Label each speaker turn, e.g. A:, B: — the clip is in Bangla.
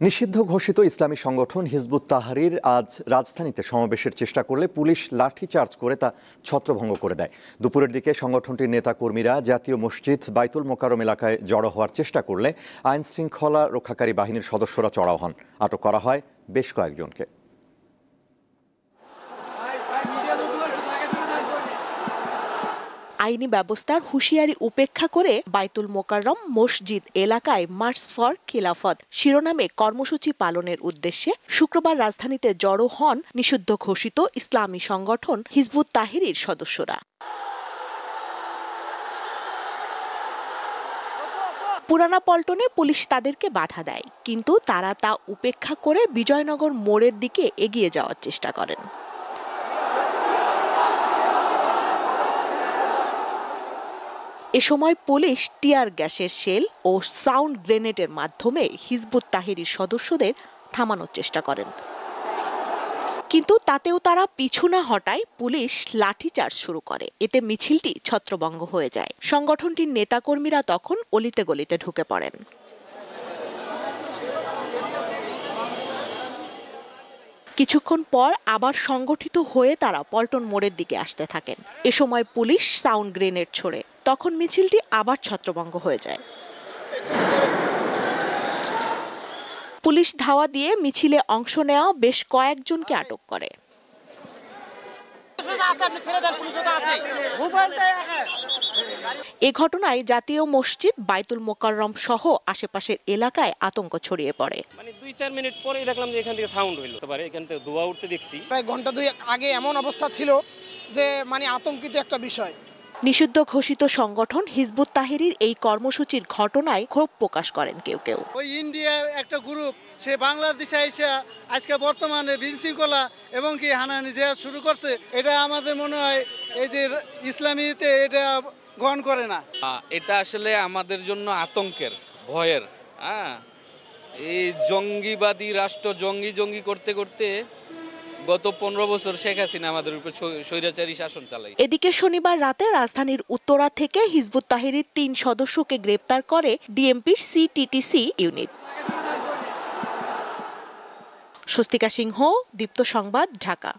A: নিষিদ্ধ ঘোষিত ইসলামী সংগঠন হিজবুত তাহরীর আজ রাজধানীতে সমাবেশের চেষ্টা করলে পুলিশ লাঠিচার্জ করে তা ছত্রভঙ্গ করে দেয়। দুপুরের দিকে সংগঠনটির নেতাকর্মীরা জাতীয় মসজিদ বাইতুল মোকাররম এলাকায় জড়ো হওয়ার চেষ্টা করলে আইন শৃঙ্খলা রক্ষাকারী বাহিনীর সদস্যরা চড়াও হন। আটক করা হয় বেশ কয়েকজনকে।
B: আইনি ব্যবস্থার হুঁশিয়ারি উপেক্ষা করে বাইতুল মোকাররম মসজিদ এলাকায় মার্চ ফর খিলাফত শিরোনামে কর্মসূচি পালনের উদ্দেশ্যে শুক্রবার রাজধানীতে জড়ো হন নিষিদ্ধ ঘোষিত ইসলামী সংগঠন হিজবুত তাহরীর সদস্যরা। পুরানা পল্টনে পুলিশ তাদেরকে বাধা দেয়, কিন্তু তারা তা উপেক্ষা করে বিজয়নগর মোড়ের দিকে এগিয়ে যাওয়ার চেষ্টা করেন। এ সময় পুলিশ টিয়ার গ্যাসের শেল ও সাউন্ড গ্রেনেডের মাধ্যমে হিজবুত তাহরীর সদস্যদের থামানোর চেষ্টা করেন, কিন্তু তাতেও তারা পিছু না হটায় পুলিশ লাঠিচার্জ শুরু করে। এতে মিছিলটি ছত্রভঙ্গ হয়ে যায়। সংগঠনটির নেতাকর্মীরা তখন অলিতে গলিতে ঢুকে পড়েন। কিছুক্ষণ পর আবার সংগঠিত হয়ে তারা পল্টন মোড়ের দিকে আসতে থাকেন। এ সময় পুলিশ সাউন্ড গ্রেনেড ছোড়ে, তখন মিছিলটি আবার ছত্রভঙ্গ হয়ে যায়। পুলিশ ধাওয়া দিয়ে মিছিলে অংশ নেওয়া বেশ কয়েকজনকে আটক করে। এ ঘটনায় জাতীয় মসজিদ বাইতুল মোকাররম সহ আশেপাশের এলাকায় আতঙ্ক ছড়িয়ে পড়ে।
C: 2-4 মিনিট পরেই দেখলাম যে এখান থেকে সাউন্ড হইলো। এখান থেকে ধোঁয়া উঠতে দেখছি।
D: প্রায় ঘন্টা 2 আগে এমন অবস্থা ছিল যে আতঙ্কিত একটা বিষয়।
B: নিষিদ্ধ ঘোষিত সংগঠন হিজবুত তাহরীর এই কর্মসূচির ঘটনায় ক্ষোভ প্রকাশ করেন কেউ কেউ।
E: ওই ইন্ডিয়া একটা গ্রুপ, সে বাংলাদেশে এসে আজকে বর্তমানে বিশৃঙ্খলা এবং কি হানাহানি যে শুরু করছে, এটা আমাদের মনে হয় এই যে ইসলামীতে এটা গ্রহণ করে না।
F: এটা আসলে আমাদের জন্য আতঙ্কের, ভয়ের। এই জঙ্গিবাদী রাষ্ট্র জঙ্গি করতে করতে গত 15 বছর শেখ হাসিনা আমাদের উপর স্বৈরাচারী শাসন চালায়।
B: এদিকে শনিবার রাতে রাজধানীর উত্তরা থেকে হিজবুত তাহরীর 3 সদস্যকে গ্রেপ্তার করে ডিএমপির সিটিটিসি ইউনিট। স্বস্তিকা সিংহ, দীপ্ত সংবাদ, ঢাকা।